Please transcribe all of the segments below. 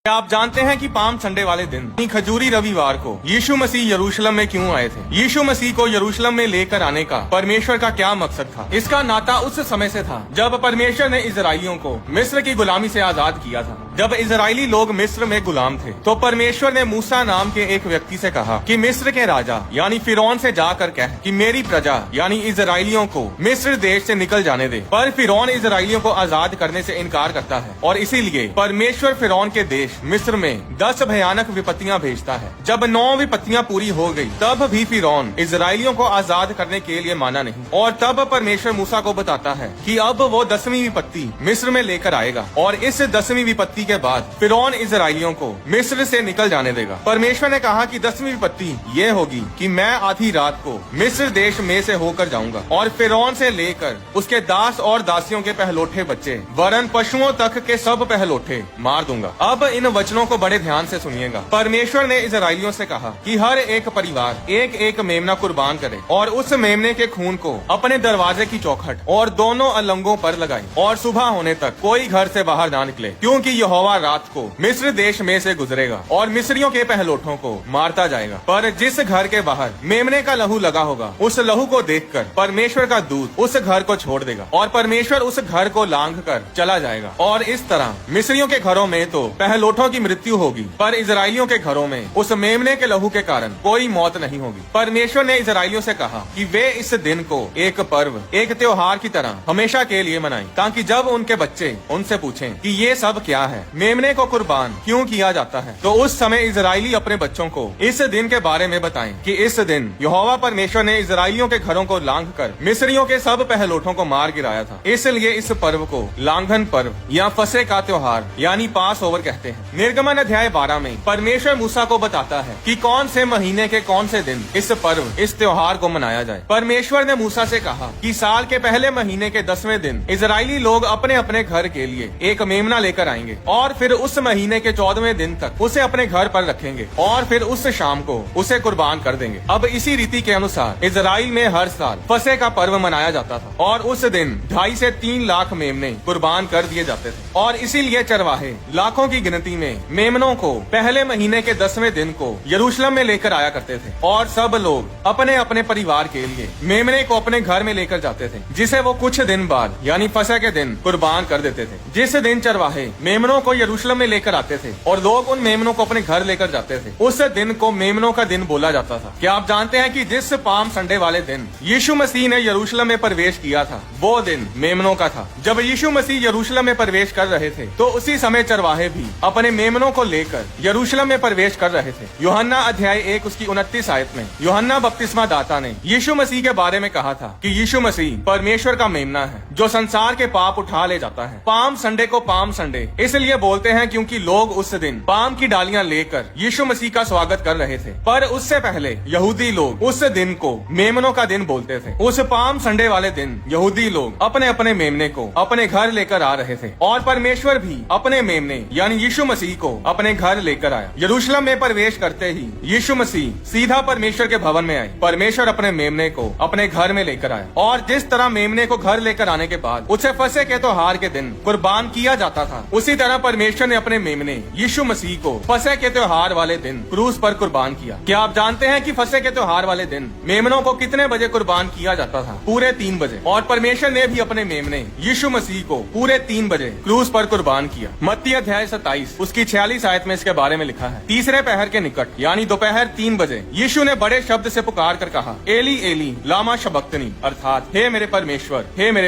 क्या आप जानते हैं कि पाम संडे वाले दिन खजूरी रविवार को यीशु मसीह यरूशलेम में क्यों आए थे? यीशु मसीह को यरूशलेम में लेकर आने का परमेश्वर का क्या मकसद था? इसका नाता उस समय से था जब परमेश्वर ने इजराइलियों को मिस्र की गुलामी से आजाद किया था। जब इजरायली लोग मिस्र में गुलाम थे तो परमेश्वर ने मूसा नाम के एक व्यक्ति से कहा कि मिस्र के राजा यानी फिरौन से जाकर कह कि मेरी प्रजा यानी इजराइलियों को मिस्र देश से निकल जाने दे। पर फिरौन इजराइलियों को आजाद करने से इनकार करता है और इसीलिए परमेश्वर फिरौन के देश मिस्र में 10 भयानक विपत्तियां भेजता है। जब 9 विपत्तियां पूरी हो गई तब भी फिरौन इजराइलियों को आजाद करने के लिए माना नहीं और तब परमेश्वर मूसा को बताता है कि अब वो 10वीं विपत्ति मिस्र में लेकर आएगा और इस 10वीं विपत्ति के बाद फिरौन इजराइलियों को मिस्र से निकल जाने देगा। परमेश्वर ने कहा कि 10वीं विपत्ति ये होगी कि मैं आधी रात को मिस्र देश में से होकर जाऊंगा और फिरौन से लेकर उसके दास और दासियों के पहलोठे बच्चे वरन पशुओं तक के सब पहलोठे मार दूंगा। अब इन वचनों को बड़े ध्यान से सुनिएगा। परमेश्वर ने इजराइलियों से कहा कि हर एक परिवार एक एक मेमना कुर्बान करे और उस मेमने के खून को अपने दरवाजे की चौखट और दोनों अलंगों पर लगाए और सुबह होने तक कोई घर से बाहर ना निकले, क्योंकि यहोवा रात को मिस्र देश में से गुजरेगा और मिस्रियों के पहलोठों को मारता जाएगा। पर जिस घर के बाहर मेमने का लहू लगा होगा उस लहू को देखकर परमेश्वर का दूत उस घर को छोड़ देगा और परमेश्वर उस घर को लांघ कर चला जाएगा। और इस तरह मिस्रियों के घरों में तो पहलोठों की मृत्यु होगी, पर इजराइलियों के घरों में उस मेमने के लहू के कारण कोई मौत नहीं होगी। परमेश्वर ने इजराइलियों से कहा कि वे इस दिन को एक पर्व, एक त्योहार की तरह हमेशा के लिए मनाएं, ताकि जब उनके बच्चे उनसे पूछें कि ये सब क्या है, मेमने को कुर्बान क्यों किया जाता है, तो उस समय इजराइली अपने बच्चों को इस दिन के बारे में बताएं कि इस दिन यहोवा परमेश्वर ने इजराइलियों के घरों को लांघ कर मिस्रियों के सब पहलोठों को मार गिराया था। इसलिए इस पर्व को लांघन पर्व या फसह का त्योहार यानी पास ओवर कहते हैं। निर्गमन अध्याय 12 में परमेश्वर मूसा को बताता है कि कौन से महीने के कौन से दिन इस पर्व, इस त्योहार को मनाया जाए। परमेश्वर ने मूसा से कहा कि साल के पहले महीने के 10वें दिन इजरायली लोग अपने अपने घर के लिए एक मेमना लेकर आएंगे और फिर उस महीने के 14वें दिन तक उसे अपने घर पर रखेंगे और फिर उस शाम को उसे कुर्बान कर देंगे। अब इसी रीति के अनुसार इजराइल में हर साल फसह का पर्व मनाया जाता था और उस दिन 2.5 से 3 लाख मेमने कुर्बान कर दिए जाते थे और इसीलिए चरवाहे लाखों की गिनती में मेमनों को पहले महीने के 10वें दिन को यरूशलेम में लेकर आया करते थे और सब लोग अपने अपने परिवार के लिए मेमने को अपने घर में लेकर जाते थे, जिसे वो कुछ दिन बाद यानी फसह के दिन कुर्बान कर देते थे। जिस दिन चरवाहे मेमनों को यरूशलेम में लेकर आते थे और लोग उन मेमनों को अपने घर लेकर जाते थे, उस दिन को मेमनों का दिन बोला जाता था। क्या आप जानते हैं कि जिस पाम संडे वाले दिन यीशु मसीह ने यरूशलेम में प्रवेश किया था वो दिन मेमनों का था। जब यीशु मसीह यरूशलेम में प्रवेश कर रहे थे तो उसी समय चरवाहे भी अपने मेमनों को लेकर यरूशलेम में प्रवेश कर रहे थे। यूहन्ना अध्याय 1 उसकी 29 आयत में यूहन्ना बपतिस्मा दाता ने यीशु मसीह के बारे में कहा था कि यीशु मसीह परमेश्वर का मेमना है जो संसार के पाप उठा ले जाता है। पाम संडे को पाम संडे इसलिए बोलते हैं क्योंकि लोग उस दिन पाम की डालियां लेकर यीशु मसीह का स्वागत कर रहे थे, पर उससे पहले यहूदी लोग उस दिन को मेमनों का दिन बोलते थे। उस पाम संडे वाले दिन यहूदी लोग अपने अपने मेमने को अपने घर लेकर आ रहे थे और परमेश्वर भी अपने मेमने यानी यीशु मसीह को अपने घर लेकर आया। यरूशलेम में प्रवेश करते ही यीशु मसीह सीधा परमेश्वर के भवन में आए। परमेश्वर अपने मेमने को अपने घर में लेकर आया और जिस तरह मेमने को घर लेकर आने के बाद उसे फसह के त्योहार के दिन कुर्बान किया जाता था, उसी तरह परमेश्वर ने अपने मेमने यीशु मसीह को फसह के त्योहार वाले दिन क्रूस पर कुर्बान किया। क्या आप जानते हैं कि फसह के त्योहार वाले दिन मेमनों को कितने बजे कुर्बान किया जाता था? पूरे 3 बजे। और परमेश्वर ने भी अपने मेमने यीशु मसीह को पूरे 3 बजे क्रूस पर कुर्बान किया। मत्ती अध्याय 27 उसकी 46 आयत में इसके बारे में लिखा है, तीसरे पहर के निकट यानी दोपहर 3 बजे यीशु ने बड़े शब्द से पुकार कर कहा, एली एली लामा शबक्तनी, अर्थात हे मेरे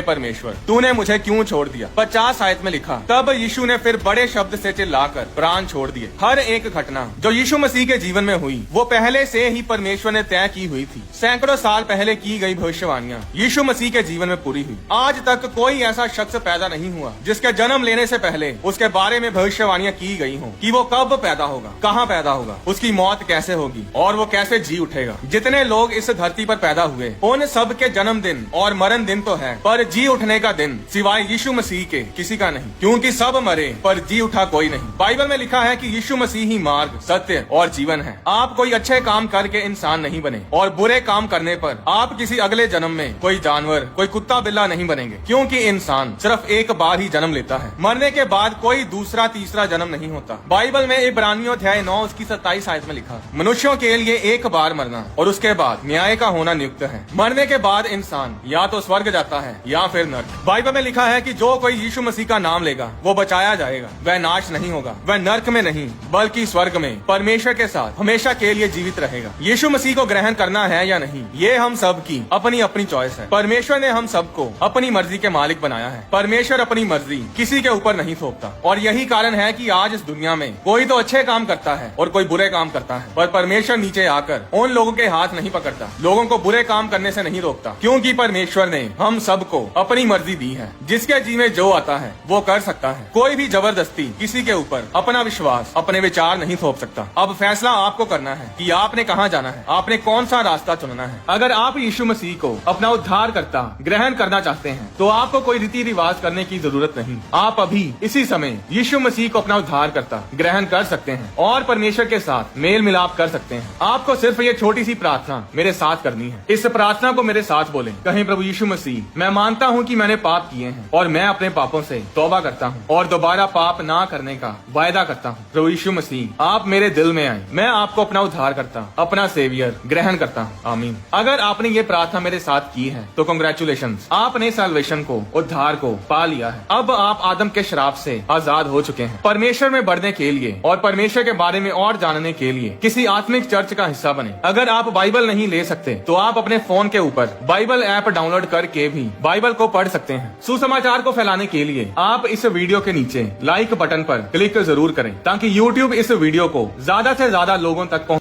परमेश्वर तूने मुझे क्यों छोड़ दिया। 50 आयत में लिखा, तब यीशु ने फिर बड़े शब्द से चिल्लाकर प्राण छोड़ दिए। हर एक घटना जो यीशु मसीह के जीवन में हुई वो पहले से ही परमेश्वर ने तय की हुई थी। सैकड़ों साल पहले की गई भविष्यवाणियां यीशु मसीह के जीवन में पूरी हुई। आज तक कोई ऐसा शख्स पैदा नहीं हुआ जिसके जन्म लेने से पहले उसके बारे में भविष्यवाणियां की गई हो कि वो कब पैदा होगा, कहाँ पैदा होगा, उसकी मौत कैसे होगी और वो कैसे जी उठेगा। जितने लोग इस धरती पर पैदा हुए उन सब के जन्मदिन और मरण दिन तो है, पर जी उठने का दिन सिवाय यीशु मसीह के किसी का नहीं, क्योंकि सब मरे पर जी उठा कोई नहीं। बाइबल में लिखा है कि यीशु मसीह ही मार्ग, सत्य और जीवन है। आप कोई अच्छे काम करके इंसान नहीं बने और बुरे काम करने पर आप किसी अगले जन्म में कोई जानवर, कोई कुत्ता बिल्ला नहीं बनेंगे, क्योंकि इंसान सिर्फ एक बार ही जन्म लेता है। मरने के बाद कोई दूसरा तीसरा जन्म नहीं होता। बाइबल में इब्रानियों अध्याय 9 उसकी 27 आयत में लिखा, मनुष्यों के लिए एक बार मरना और उसके बाद न्याय का होना नियुक्त है। मरने के बाद इंसान या तो स्वर्ग जाता है या फिर नर्क। बाइबल में लिखा है कि जो कोई यीशु मसीह का नाम लेगा वो बचाया जाएगा, वह नाश नहीं होगा, वह नर्क में नहीं बल्कि स्वर्ग में परमेश्वर के साथ हमेशा के लिए जीवित रहेगा। यीशु मसीह को ग्रहण करना है या नहीं, ये हम सब की अपनी अपनी चॉइस है। परमेश्वर ने हम सबको अपनी मर्जी के मालिक बनाया है। परमेश्वर अपनी मर्जी किसी के ऊपर नहीं थोपता और यही कारण है कि आज इस दुनिया में कोई तो अच्छे काम करता है और कोई बुरे काम करता है, पर परमेश्वर नीचे आकर उन लोगों के हाथ नहीं पकड़ता, लोगों को बुरे काम करने से नहीं रोकता, क्योंकि परमेश्वर ने हम सबको अपनी मर्जी दी है। जिसके जी में जो आता है वो कर सकता है। कोई भी जबरदस्ती किसी के ऊपर अपना विश्वास, अपने विचार नहीं थोप सकता। अब फैसला आपको करना है कि आपने कहाँ जाना है, आपने कौन सा रास्ता चुनना है। अगर आप यीशु मसीह को अपना उद्धार करता ग्रहण करना चाहते हैं तो आपको कोई रीति रिवाज करने की जरूरत नहीं। आप अभी इसी समय यीशु मसीह को अपना उद्धार करता ग्रहण कर सकते हैं और परमेश्वर के साथ मेल मिलाप कर सकते हैं। आपको सिर्फ ये छोटी सी प्रार्थना मेरे साथ करनी है। इस प्रार्थना को मेरे साथ बोलें। कहें, प्रभु यीशु मसीह, मैं मानता हूँ कि मैंने पाप किए हैं और मैं अपने पापों से तौबा करता हूँ और दोबारा पाप ना करने का वायदा करता हूँ। प्रभु यीशु मसीह, आप मेरे दिल में आए, मैं आपको अपना उद्धार करता, अपना सेवियर ग्रहण करता हूँ। आमीन। अगर आपने ये प्रार्थना मेरे साथ की है तो कांग्रेचुलेशंस, आपने सैल्वेशन को, उद्धार को पा लिया है। अब आप आदम के श्राप से आजाद हो चुके हैं। परमेश्वर में बढ़ने के लिए और परमेश्वर के बारे में और जानने के लिए किसी आत्मिक चर्च का हिस्सा बने। अगर आप बाइबल नहीं ले सकते तो आप अपने फोन के ऊपर बाइबल ऐप डाउनलोड करके भी बाइबल को पढ़ सकते हैं। सुसमाचार को फैलाने के लिए आप इस वीडियो के नीचे लाइक बटन पर क्लिक जरूर करें ताकि यूट्यूब इस वीडियो को ज्यादा से ज्यादा लोगों तक